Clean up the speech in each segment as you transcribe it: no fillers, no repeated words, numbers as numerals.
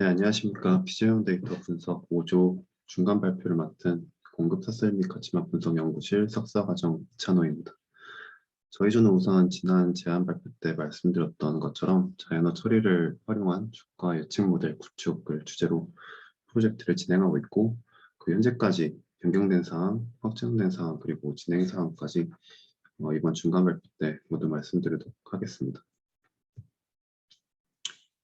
네, 안녕하십니까. 비전형 데이터 분석 5조 중간 발표를 맡은 공급 사슬 및 가치막 분석 연구실 석사과정 이찬호입니다. 저희 조는 우선 지난 제안 발표 때 말씀드렸던 것처럼 자연어 처리를 활용한 주가 예측 모델 구축을 주제로 프로젝트를 진행하고 있고, 그 현재까지 변경된 사항, 확정된 사항, 그리고 진행 사항까지 이번 중간 발표 때 모두 말씀드리도록 하겠습니다.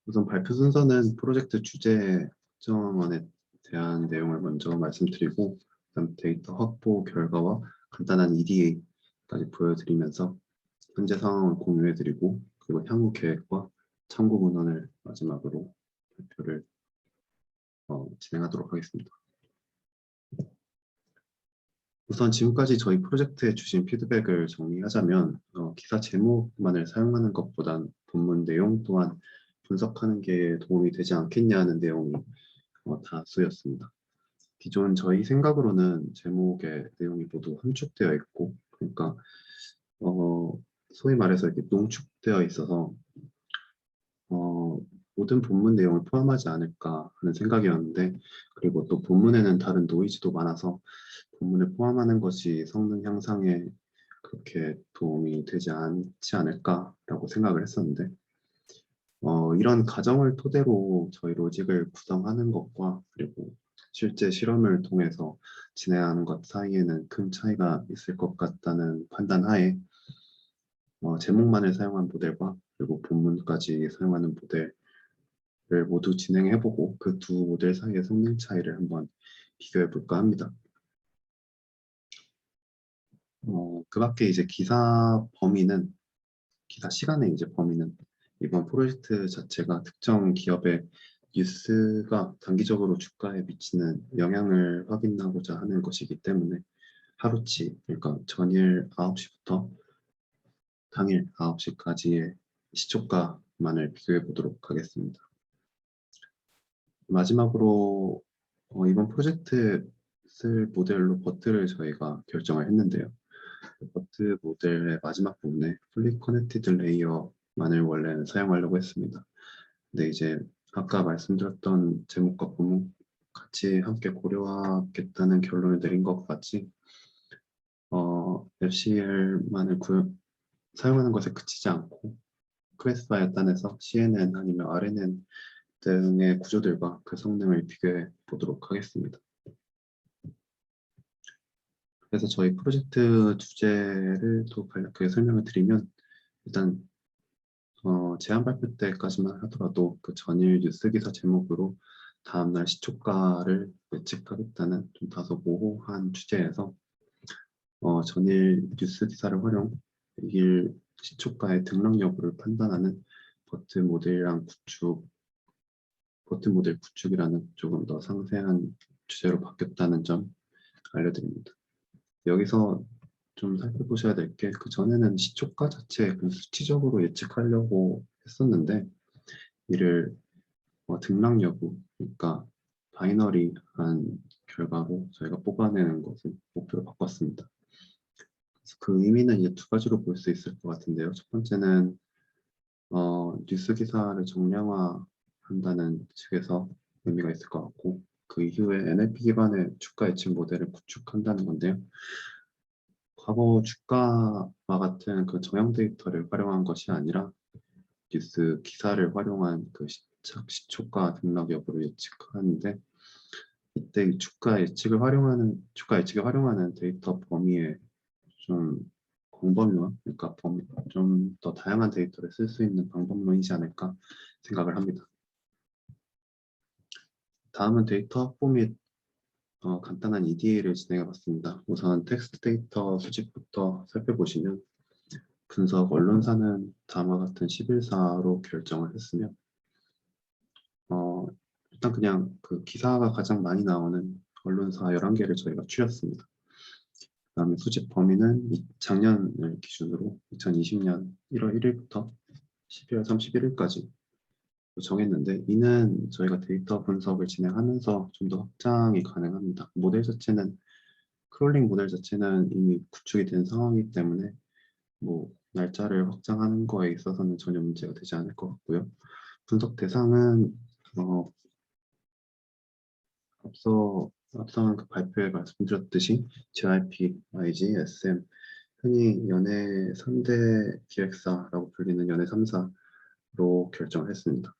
우선 발표 순서는 프로젝트 주제 특정안에 대한 내용을 먼저 말씀드리고, 그다음 데이터 확보 결과와 간단한 EDA까지 보여드리면서 현재 상황을 공유해드리고, 그리고 향후 계획과 참고 문헌을 마지막으로 발표를 진행하도록 하겠습니다. 우선 지금까지 저희 프로젝트에 주신 피드백을 정리하자면, 기사 제목만을 사용하는 것보단 본문 내용 또한 분석하는 게 도움이 되지 않겠냐는 내용이 다수였습니다. 기존 저희 생각으로는 제목의 내용이 모두 함축되어 있고, 그러니까 소위 말해서 이렇게 농축되어 있어서 모든 본문 내용을 포함하지 않을까 하는 생각이었는데, 그리고 또 본문에는 다른 노이즈도 많아서 본문을 포함하는 것이 성능 향상에 그렇게 도움이 되지 않지 않을까라고 생각을 했었는데, 이런 가정을 토대로 저희 로직을 구성하는 것과 그리고 실제 실험을 통해서 진행하는 것 사이에는 큰 차이가 있을 것 같다는 판단 하에 제목만을 사용한 모델과 그리고 본문까지 사용하는 모델을 모두 진행해보고 그 두 모델 사이의 성능 차이를 한번 비교해볼까 합니다. 그 밖에 이제 기사 시간의 이제 범위는 이번 프로젝트 자체가 특정 기업의 뉴스가 단기적으로 주가에 미치는 영향을 확인하고자 하는 것이기 때문에 하루치, 그러니까 전일 9시부터 당일 9시까지의 시초가만을 비교해 보도록 하겠습니다. 마지막으로 이번 프로젝트에 쓸 모델로 버트를 저희가 결정을 했는데요. 버트 모델의 마지막 부분에 fully connected 레이어만을 원래는 사용하려고 했습니다. 근데 이제 아까 말씀드렸던 제목과 본문 같이 함께 고려하겠다는 결론을 내린 것 같이 FCL만을 사용하는 것에 그치지 않고 클래스파이어 단에서 CNN 아니면 RNN 등의 구조들과 그 성능을 비교해 보도록 하겠습니다. 그래서 저희 프로젝트 주제를 또 간략하게 설명을 드리면, 일단 제안 발표 때까지만 하더라도 그 전일 뉴스 기사 제목으로 다음날 시초가를 예측하겠다는 좀 다소 모호한 주제에서 전일 뉴스 기사를 활용 일 시초가의 등락 여부를 판단하는 버트 모델 구축이라는 조금 더 상세한 주제로 바뀌었다는 점 알려드립니다. 여기서 좀 살펴보셔야 될 게, 그 전에는 시초가 자체 수치적으로 예측하려고 했었는데 이를 등락 여부, 그러니까 바이너리한 결과로 저희가 뽑아내는 것을 목표로 바꿨습니다. 그래서 그 의미는 이제 두 가지로 볼 수 있을 것 같은데요. 첫 번째는 뉴스 기사를 정량화한다는 측에서 의미가 있을 것 같고, 그 이후에 NLP 기반의 주가 예측 모델을 구축한다는 건데요. 과거 주가와 같은 그 정형 데이터를 활용한 것이 아니라 뉴스 기사를 활용한 그 시초가 등락 여부를 예측하는데, 이때 이 주가 예측에 활용하는 데이터 범위에 좀 광범위와, 그러니까 좀 더 다양한 데이터를 쓸 수 있는 방법론이지 않을까 생각을 합니다. 다음은 데이터 확보 및 간단한 EDA를 진행해 봤습니다. 우선 텍스트 데이터 수집부터 살펴보시면, 분석 언론사는 다음과 같은 11사로 결정을 했으며, 일단 그냥 그 기사가 가장 많이 나오는 언론사 11개를 저희가 추렸습니다. 그다음에 수집 범위는 작년을 기준으로 2020년 1월 1일부터 12월 31일까지 정했는데, 이는 저희가 데이터 분석을 진행하면서 좀 더 확장이 가능합니다. 크롤링 모델 자체는 이미 구축이 된 상황이기 때문에 뭐 날짜를 확장하는 거에 있어서는 전혀 문제가 되지 않을 것 같고요. 분석 대상은 앞선 그 발표에 말씀드렸듯이 JYP, YG, SM 흔히 연예 3대 기획사라고 불리는 연예 3사로 결정했습니다.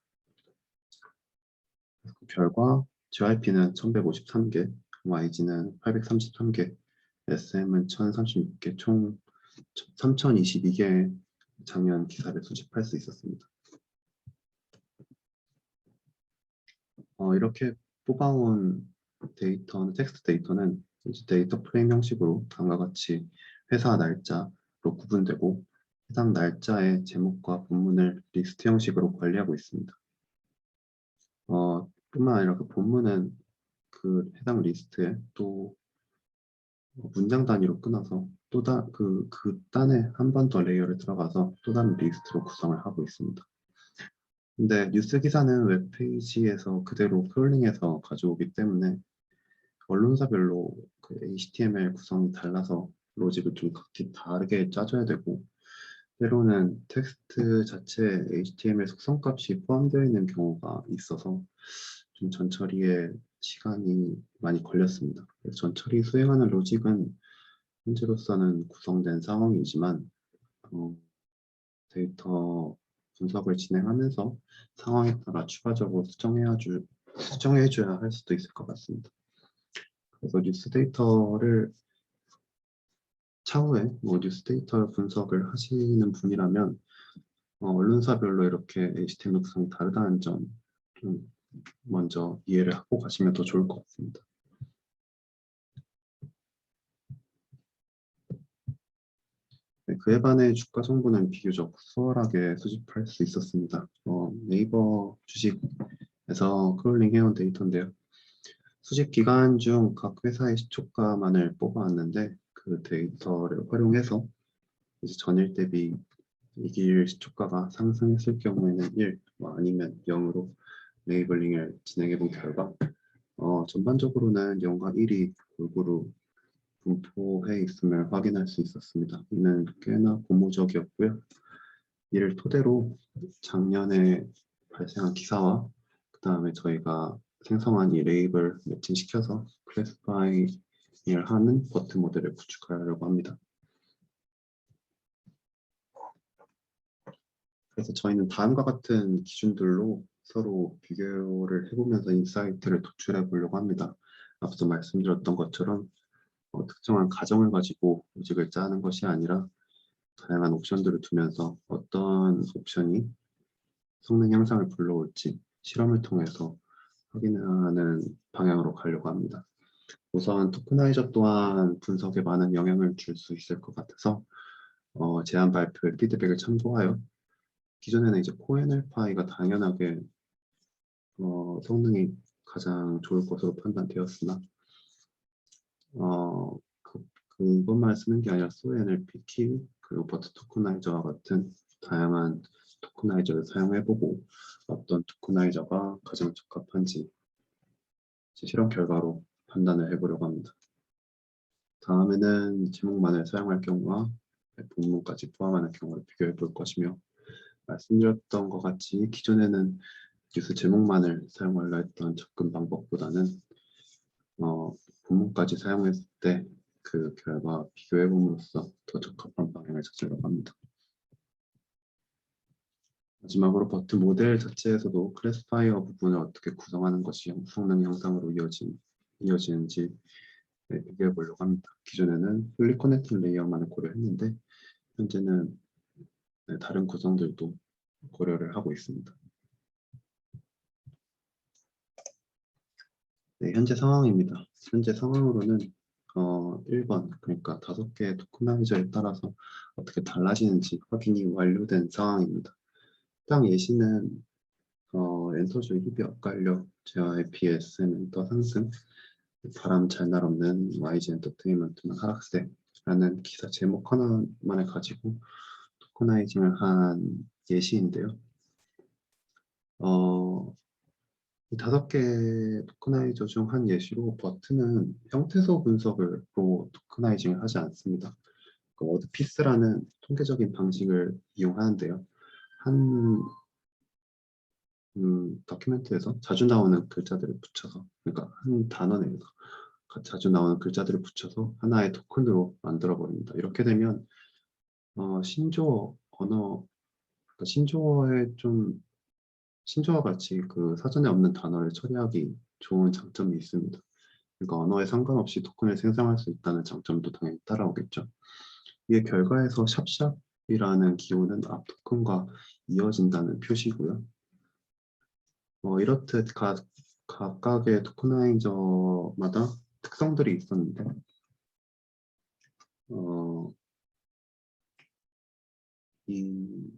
그 결과 JYP는 1153개, YG는 833개, SM은 1036개, 총 3022개의 작년 기사를 수집할 수 있었습니다. 이렇게 뽑아온 데이터는, 텍스트 데이터는 이제 데이터 프레임 형식으로 다음과 같이 회사 날짜로 구분되고 해당 날짜의 제목과 본문을 리스트 형식으로 관리하고 있습니다. 뿐만 아니라 그 본문은 그 해당 리스트에 또 문장 단위로 끊어서 그 단에 한 번 더 레이어를 들어가서 또 다른 리스트로 구성을 하고 있습니다. 근데 뉴스 기사는 웹페이지에서 그대로 크롤링해서 가져오기 때문에 언론사별로 그 HTML 구성이 달라서 로직을 좀 각기 다르게 짜줘야 되고 때로는 텍스트 자체에 HTML 속성값이 포함되어 있는 경우가 있어서 좀 전처리에 시간이 많이 걸렸습니다. 그래서 전처리 수행하는 로직은 현재로서는 구성된 상황이지만 데이터 분석을 진행하면서 상황에 따라 추가적으로 수정해줘야 할 수도 있을 것 같습니다. 그래서 뉴스 데이터를 차후에 뉴스 데이터 분석을 하시는 분이라면 언론사별로 이렇게 HTML 구성이 다르다는 점 좀 먼저 이해를 하고 가시면 더 좋을 것 같습니다. 네, 그에 반해 주가 정보는 비교적 수월하게 수집할 수 있었습니다. 네이버 주식에서 크롤링해온 데이터인데요. 수집 기간 중 각 회사의 시초가만을 뽑아왔는데 그 데이터를 활용해서 이제 전일 대비 이길 시초가가 상승했을 경우에는 1, 아니면 0으로 레이블링을 진행해 본 결과 전반적으로는 0과 1이 골고루 분포해 있음을 확인할 수 있었습니다. 이는 꽤나 고무적이었고요. 이를 토대로 작년에 발생한 기사와 그 다음에 저희가 생성한 이 레이블 매칭시켜서 클래스파이를 하는 버튼 모델을 구축하려고 합니다. 그래서 저희는 다음과 같은 기준들로 서로 비교를 해보면서 인사이트를 도출해 보려고 합니다. 앞서 말씀드렸던 것처럼 특정한 가정을 가지고 로직을 짜는 것이 아니라 다양한 옵션들을 두면서 어떤 옵션이 성능 향상을 불러올지 실험을 통해서 확인하는 방향으로 가려고 합니다. 우선 토크나이저 또한 분석에 많은 영향을 줄 수 있을 것 같아서 제안 발표의 피드백을 참고하여 기존에는 이제 코NL파이가 당연하게 성능이 가장 좋을 것으로 판단되었으나 그것만 쓰는 게 아니라 소NLP, 키, 그리고 버트 토크나이저와 같은 다양한 토크나이저를 사용해보고 어떤 토크나이저가 가장 적합한지 실험 결과로 판단을 해보려고 합니다. 다음에는 제목만을 사용할 경우와 본문까지 포함하는 경우를 비교해 볼 것이며 말씀드렸던 것 같이 기존에는 뉴스 제목만을 사용하려 했던 접근 방법보다는 본문까지 사용했을 때 그 결과 비교해 봄으로써 더 적합한 방향을 찾으려고 합니다. 마지막으로 버튼 모델 자체에서도 클래스파이어 부분을 어떻게 구성하는 것이 성능 향상으로 이어지는지 비교해 보려고 합니다. 기존에는 fully connected 레이어만을 고려했는데 현재는 다른 구성들도 고려를 하고 있습니다. 네, 현재 상황입니다. 현재 상황으로는 1번, 그러니까 5개의 토크나이저에 따라서 어떻게 달라지는지 확인이 완료된 상황입니다. 해당 예시는 엔터조의 희비 엇갈려 JYPSM 엔터 상승, 바람 잘 날 없는 YG 엔터테인먼트는 하락세라는 기사 제목 하나만을 가지고 토크나이징을 한 예시인데요. 이 5개 토크나이저 중 한 예시로 버튼은 형태소 분석으로 토크나이징을 하지 않습니다. 그 워드피스라는 통계적인 방식을 이용하는데요. 한 다큐멘트에서 자주 나오는 글자들을 붙여서, 그러니까 한 단어 내에서 자주 나오는 글자들을 붙여서 하나의 토큰으로 만들어 버립니다. 이렇게 되면 신조어 언어, 그러니까 신조어와 같이 그 사전에 없는 단어를 처리하기 좋은 장점이 있습니다. 그러니까 언어에 상관없이 토큰을 생성할 수 있다는 장점도 당연히 따라오겠죠. 이게 결과에서 샵샵이라는 기호는 앞 토큰과 이어진다는 표시고요. 이렇듯 각각의 토커나이저마다 특성들이 있었는데, 이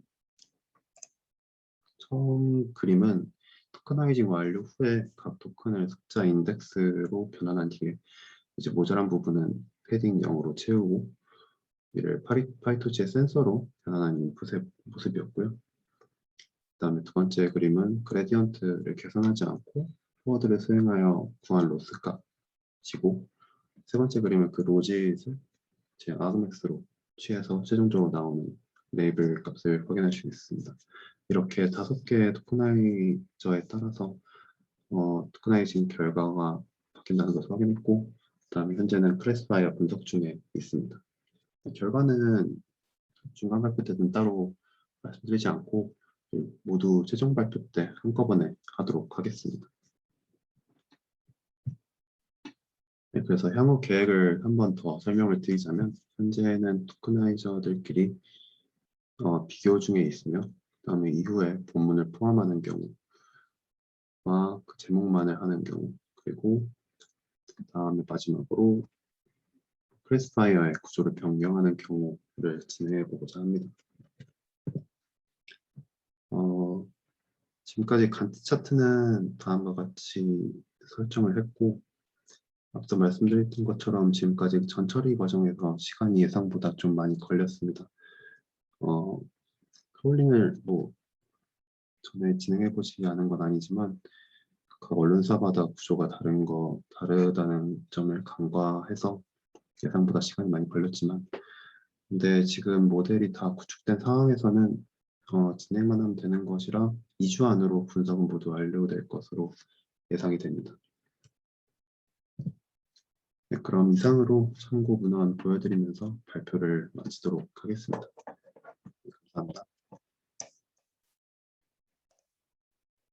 처음 그림은 토커나이징 완료 후에 각 토큰을 숫자 인덱스로 변환한 뒤에 이제 모자란 부분은 패딩 0으로 채우고 이를 파이토치의 센서로 변환한 인풋의 모습이었고요. 그 다음에 두 번째 그림은 그레디언트를 계산하지 않고 포워드를 수행하여 구한 로스 값이고, 세 번째 그림은 그 로짓을 제 아그맥스로 취해서 최종적으로 나오는 레이블 값을 확인할 수 있습니다. 이렇게 5개의 토커나이저에 따라서 토커나이징 결과가 바뀐다는 것을 확인했고, 그다음에 현재는 클래스파이어 분석 중에 있습니다. 결과는 중간 발표 때는 따로 말씀드리지 않고 모두 최종 발표 때 한꺼번에 하도록 하겠습니다. 네, 그래서 향후 계획을 한 번 더 설명을 드리자면, 현재는 토커나이저들끼리 비교 중에 있으며, 그다음에 이후에 본문을 포함하는 경우와 그 제목만을 하는 경우, 그리고 그다음에 마지막으로 클래스파이어의 구조를 변경하는 경우를 진행해 보고자 합니다. 지금까지 간트 차트는 다음과 같이 설정을 했고, 앞서 말씀드렸던 것처럼 지금까지 전처리 과정에서 시간이 예상보다 좀 많이 걸렸습니다. 크롤링을 전에 진행해보지 않은 건 아니지만 각 언론사마다 구조가 다르다는 점을 간과해서 예상보다 시간이 많이 걸렸지만, 근데 지금 모델이 다 구축된 상황에서는 진행만 하면 되는 것이라 2주 안으로 분석은 모두 완료될 것으로 예상이 됩니다. 네, 그럼 이상으로 참고 문헌 보여드리면서 발표를 마치도록 하겠습니다.